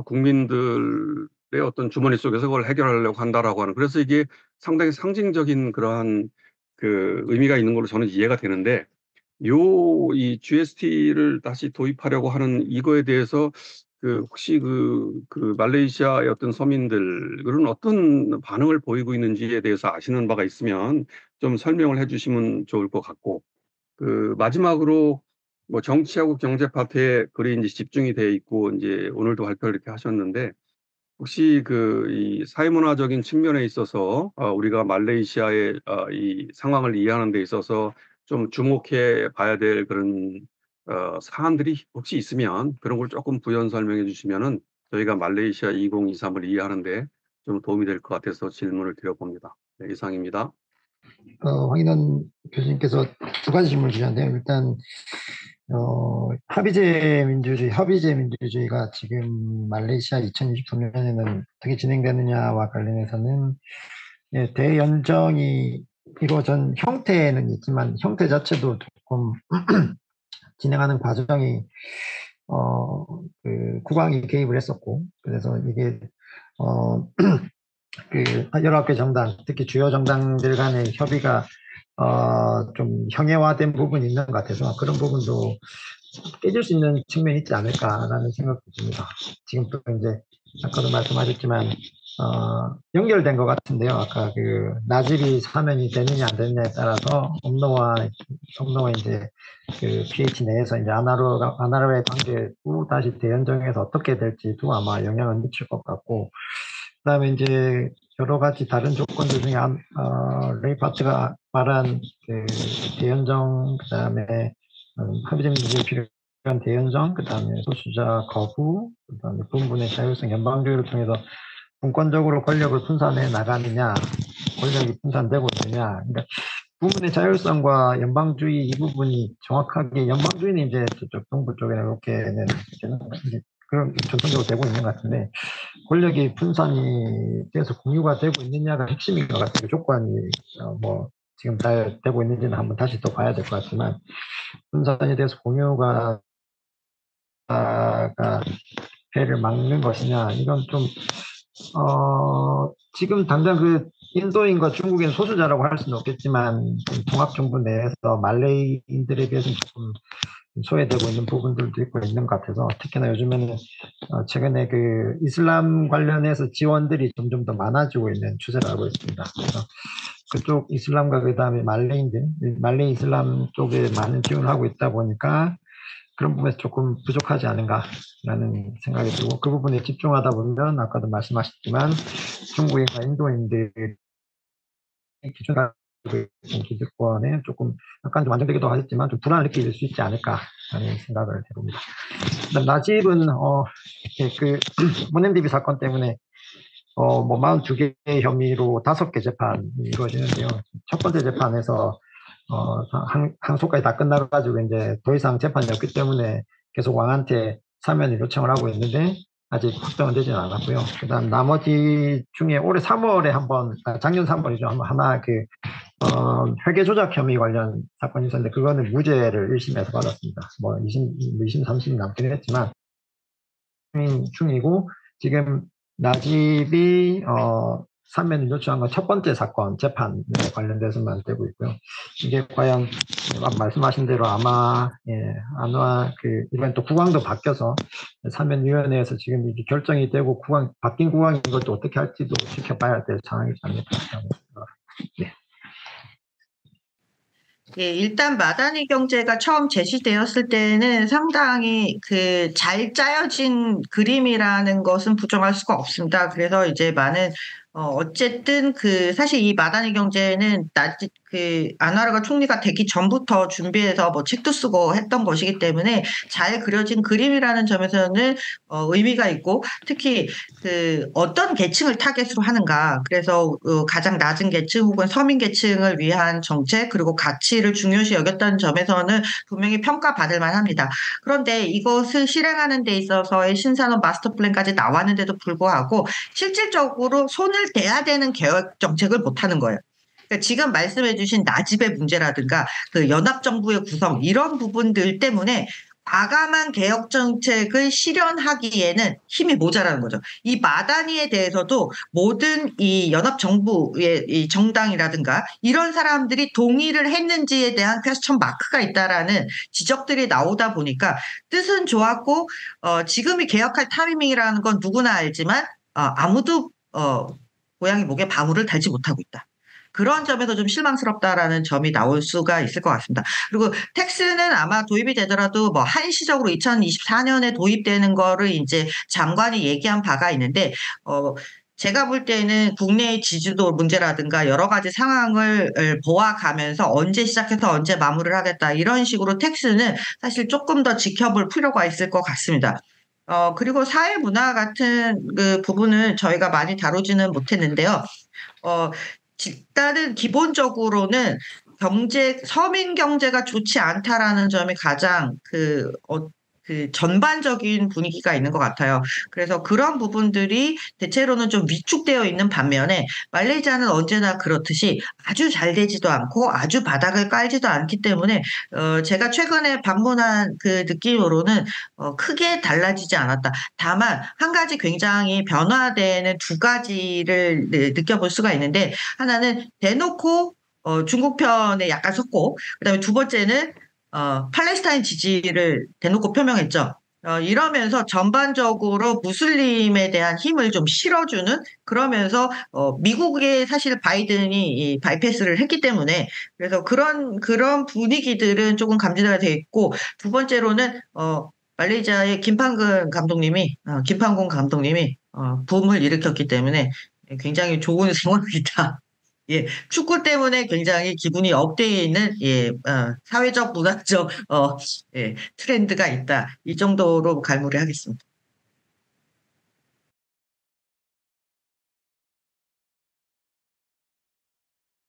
S4: 국민들의 어떤 주머니 속에서 그걸 해결하려고 한다라고 하는, 그래서 이게 상당히 상징적인 그러한 의미가 있는 걸로 저는 이해가 되는데, 이 GST를 다시 도입하려고 하는 이거에 대해서 혹시 말레이시아의 어떤 서민들은 어떤 반응을 보이고 있는지에 대해서 아시는 바가 있으면 좀 설명을 해주시면 좋을 것 같고, 마지막으로 뭐 정치하고 경제 파트에 거의 이제 집중이 돼 있고 이제 오늘도 발표를 이렇게 하셨는데, 혹시 이 사회문화적인 측면에 있어서 우리가 말레이시아의 이 상황을 이해하는 데 있어서 좀 주목해 봐야 될 그런 사안들이 혹시 있으면 그런 걸 조금 부연 설명해 주시면은 저희가 말레이시아 2023을 이해하는 데 좀 도움이 될 것 같아서 질문을 드려봅니다. 네, 이상입니다.
S1: 황인원 교수님께서 두 가지 질문을 주셨는데요. 일단 협의제 민주주의가 지금 말레이시아 2023년에는 어떻게 진행되느냐와 관련해서는 대연정이 이루어진 형태는 있지만 형태 자체도 조금 진행하는 과정이 국왕이 개입을 했었고, 그래서 이게 여러 개 정당, 특히 주요 정당들 간의 협의가 좀 형해화된 부분이 있는 것 같아서 그런 부분도 깨질 수 있는 측면이 있지 않을까라는 생각도 듭니다. 지금 또 이제 아까도 말씀하셨지만 연결된 것 같은데요. 아까 나집이 사면이 되느냐 안 되느냐에 따라서 업로와 이제 PH 내에서 이제 아나로의 관계도 다시 대연정에서 어떻게 될지도 아마 영향을 미칠 것 같고, 그다음에 이제 여러 가지 다른 조건들 중에 레이 파트가 말한 대연정, 그다음에 합의제 민주주의 필요한 대연정, 그다음에 소수자 거부, 그다음에 분분의 자율성, 연방주의를 통해서 분권적으로 권력을 분산해 나가느냐, 권력이 분산되고 있느냐. 그러니까 부분의 자율성과 연방주의 이 부분이 정확하게, 연방주의는 이제 저쪽 동부 쪽에 이렇게는 이제 그런 전통적으로 되고 있는 것 같은데, 권력이 분산이 돼서 공유가 되고 있느냐가 핵심인 것 같아요. 조건이 뭐 지금 잘 되고 있는지는 한번 다시 또 봐야 될 것 같지만, 분산이 돼서 공유가 배를 막는 것이냐, 이건 좀 지금 당장 인도인과 중국인 소수자라고 할 수는 없겠지만 통합정부 내에서 말레이인들에 비해서는 조금 소외되고 있는 부분들도 있고 있는 것 같아서, 특히나 요즘에는 최근에 이슬람 관련해서 지원들이 점점 더 많아지고 있는 추세를 알고 있습니다. 그래서 그쪽 이슬람과 그다음에 말레이 이슬람 쪽에 많은 지원을 하고 있다 보니까 그런 부분에서 조금 부족하지 않은가라는 생각이 들고, 그 부분에 집중하다 보면 아까도 말씀하셨지만 중국인과 인도인들이 기득권에 조금 약간 좀 안정되기도 하겠지만 좀 불안을 느낄 수 있지 않을까라는 생각을 해봅니다. 나집은 문엠디비 사건 때문에 뭐 42개 혐의로 5개 재판이 이루어지는데요. 첫 번째 재판에서 항소까지 다 끝나가지고 이제 더 이상 재판이 없기 때문에 계속 왕한테 사면을 요청을 하고 있는데 아직 확정은 되지는 않았고요. 그다음 나머지 중에 올해 3월에 작년 3월이죠. 하나 회계 조작 혐의 관련 사건이 있었는데 그거는 무죄를 1심에서 받았습니다. 뭐 2심, 3심 남긴 했지만 중이고, 지금 나집이 사면을 요청한 건 첫 번째 사건 재판에 관련돼서만 되고 있고요. 이게 과연 말씀하신 대로 아마 이번 또 국왕도 바뀌어서 사면위원회에서 지금 이게 결정이 되고 바뀐 국왕인 것도 어떻게 할지도 지켜봐야 될 상황이지 않을까. 네.
S2: 예, 일단 마다니 경제가 처음 제시되었을 때는 상당히 그 잘 짜여진 그림이라는 것은 부정할 수가 없습니다. 그래서 이제 많은 어쨌든 그 사실 이 마다니 경제는 그 안화르가 총리가 되기 전부터 준비해서 뭐 책도 쓰고 했던 것이기 때문에 잘 그려진 그림이라는 점에서는 의미가 있고, 특히 그 어떤 계층을 타겟으로 하는가, 그래서 가장 낮은 계층 혹은 서민 계층을 위한 정책 그리고 가치를 중요시 여겼다는 점에서는 분명히 평가받을 만합니다. 그런데 이것을 실행하는 데 있어서의 신산업 마스터 플랜까지 나왔는데도 불구하고 실질적으로 손을 대야 되는 개혁 정책을 못하는 거예요. 그러니까 지금 말씀해주신 나집의 문제라든가 그 연합정부의 구성, 이런 부분들 때문에 과감한 개혁 정책을 실현하기에는 힘이 모자라는 거죠. 이 마다니에 대해서도 모든 이 연합정부의 이 정당이라든가 이런 사람들이 동의를 했는지에 대한 퀘스천 마크가 있다라는 지적들이 나오다 보니까 뜻은 좋았고, 지금이 개혁할 타이밍이라는 건 누구나 알지만 아무도 고양이 목에 방울을 달지 못하고 있다. 그런 점에서 좀 실망스럽다라는 점이 나올 수가 있을 것 같습니다. 그리고 텍스는 아마 도입이 되더라도 뭐 한시적으로 2024년에 도입되는 거를 이제 장관이 얘기한 바가 있는데, 제가 볼 때는 국내의 지지도 문제라든가 여러 가지 상황을 보아가면서 언제 시작해서 언제 마무리를 하겠다, 이런 식으로 텍스는 사실 조금 더 지켜볼 필요가 있을 것 같습니다. 그리고 사회문화 같은 그 부분은 저희가 많이 다루지는 못했는데요. 일단은 기본적으로는 서민 경제가 좋지 않다라는 점이 가장 그 전반적인 분위기가 있는 것 같아요. 그래서 그런 부분들이 대체로는 좀 위축되어 있는 반면에, 말레이시아는 언제나 그렇듯이 아주 잘 되지도 않고 아주 바닥을 깔지도 않기 때문에 제가 최근에 방문한 그 느낌으로는 크게 달라지지 않았다. 다만 한 가지 굉장히 변화되는 두 가지를 느껴볼 수가 있는데, 하나는 대놓고 중국 편에 약간 섰고, 그다음에 두 번째는 팔레스타인 지지를 대놓고 표명했죠. 이러면서 전반적으로 무슬림에 대한 힘을 좀 실어주는, 그러면서 미국의 사실 바이든이 이 바이패스를 했기 때문에, 그래서 그런 분위기들은 조금 감지가 돼 있고, 두 번째로는 말레이시아의 김판군 감독님이 붐을 일으켰기 때문에 굉장히 좋은 상황이다. 예, 축구 때문에 굉장히 기분이 업되어 있는, 예, 사회적 문화적, 예, 트렌드가 있다. 이 정도로 갈무리 하겠습니다.